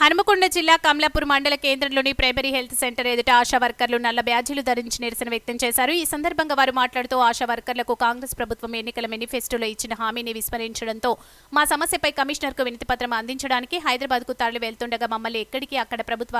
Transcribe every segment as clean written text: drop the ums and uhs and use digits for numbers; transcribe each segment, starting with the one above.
హనుమకొండ జిల్లా కమలాపూర్ మండల కేంద్రంలోని ప్రైమరీ హెల్త్ సెంటర్ ఎదుట ఆశా వర్కర్లు నల్ల బ్యాడ్జీలు ధరించి నిరసన వ్యక్తం చేశారు. ఈ సందర్భంగా వారు మాట్లాడుతూ ఆశా వర్కర్లకు కాంగ్రెస్ ప్రభుత్వం ఎన్నికల మేనిఫెస్టోలో ఇచ్చిన హామీని విస్మరించడంతో మా సమస్యపై కమిషనర్కు వినతిపత్రం అందించడానికి హైదరాబాద్కు తరలి వెళ్తుండగా మమ్మల్ని ఎక్కడికి అక్కడ ప్రభుత్వ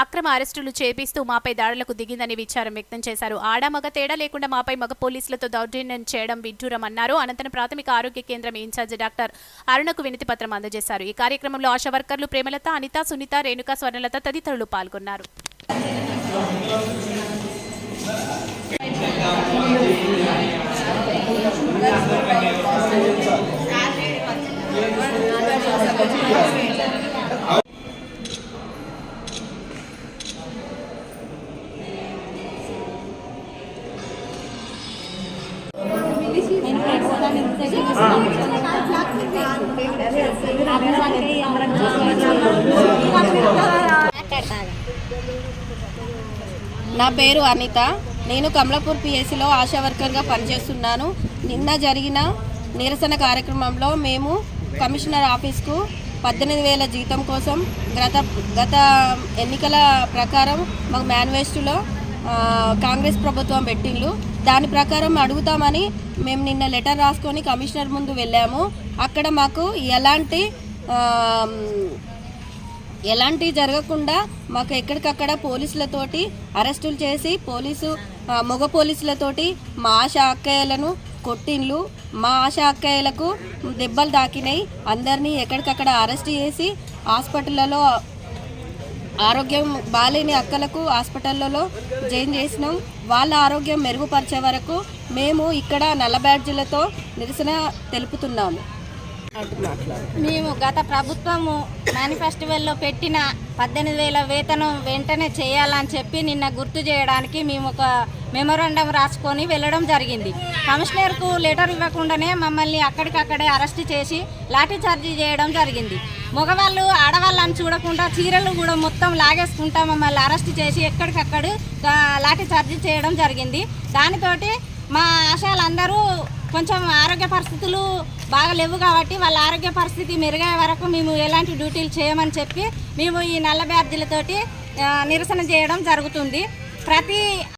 అక్రమ అరెస్టులు చేపిస్తూ మాపై దాడులకు దిగిందని విచారం వ్యక్తం చేశారు. ఆడామగ తేడా లేకుండా మాపై మగ పోలీసులతో దౌర్జన్యం చేయడం విడ్డూరమన్నారు. అనంతరం ప్రాథమిక ఆరోగ్య కేంద్రం ఇన్ఛార్జి డాక్టర్ అరుణకు వినతిపత్రం అందజేశారు. ఈ కార్యక్రమంలో ఆశా వర్కర్లు ప్రేమలత, అనిత, సునీత, రేణుక, స్వర్ణలత తదితరులు పాల్గొన్నారు. నా పేరు అనిత. నేను కమలాపూర్ పిఎస్సిలో ఆశా వర్కర్గా పనిచేస్తున్నాను. నిన్న జరిగిన నిరసన కార్యక్రమంలో మేము కమిషనర్ ఆఫీస్కు 18,000 జీతం కోసం గత ఎన్నికల ప్రకారం మాకు మేనిఫెస్టోలో కాంగ్రెస్ ప్రభుత్వం పెట్టిండ్రు. దాని ప్రకారం అడుగుతామని మేము నిన్న లెటర్ రాసుకొని కమిషనర్ ముందు వెళ్ళాము. అక్కడ మాకు ఎలాంటి జరగకుండా మాకు ఎక్కడికక్కడ పోలీసులతోటి అరెస్టులు చేసి మగ పోలీసులతోటి మా ఆశా అక్కయ్యలను కొట్టిండ్లు. మా ఆశా అక్కయ్యలకు దెబ్బలు తాకినాయి. అందరినీ ఎక్కడికక్కడ అరెస్ట్ చేసి హాస్పిటల్లో ఆరోగ్యం బాలేని అక్కలకు హాస్పిటల్లో జాయిన్ చేసినాం. వాళ్ళ ఆరోగ్యం మెరుగుపరిచే వరకు మేము ఇక్కడ నల్ల బ్యాడ్జీలతో నిరసన తెలుపుతున్నాము. మేము గత ప్రభుత్వము మేనిఫెస్టోలో పెట్టిన 18,000 వేతనం వెంటనే చేయాలని చెప్పి నిన్న గుర్తు చేయడానికి మేము ఒక మెమోరాండం రాసుకొని వెళ్ళడం జరిగింది. కమిషనర్కు లెటర్ ఇవ్వకుండానే మమ్మల్ని అక్కడికక్కడే అరెస్ట్ చేసి లాఠీ చార్జీ చేయడం జరిగింది. మగవాళ్ళు ఆడవాళ్ళని చూడకుండా చీరలు కూడా మొత్తం లాగేసుకుంటా మమ్మల్ని అరెస్ట్ చేసి ఎక్కడికక్కడ లాఠీ చార్జీ చేయడం జరిగింది. దానితోటి మా ఆశాలందరూ కొంచెం ఆరోగ్య పరిస్థితులు బాగా లేవు కాబట్టి వాళ్ళ ఆరోగ్య పరిస్థితి మెరుగయ్యే వరకు మేము ఎలాంటి డ్యూటీలు చేయమని చెప్పి మేము ఈ నల్ల బ్యాడ్జీలతోటి నిరసన చేయడం జరుగుతుంది. ప్రతి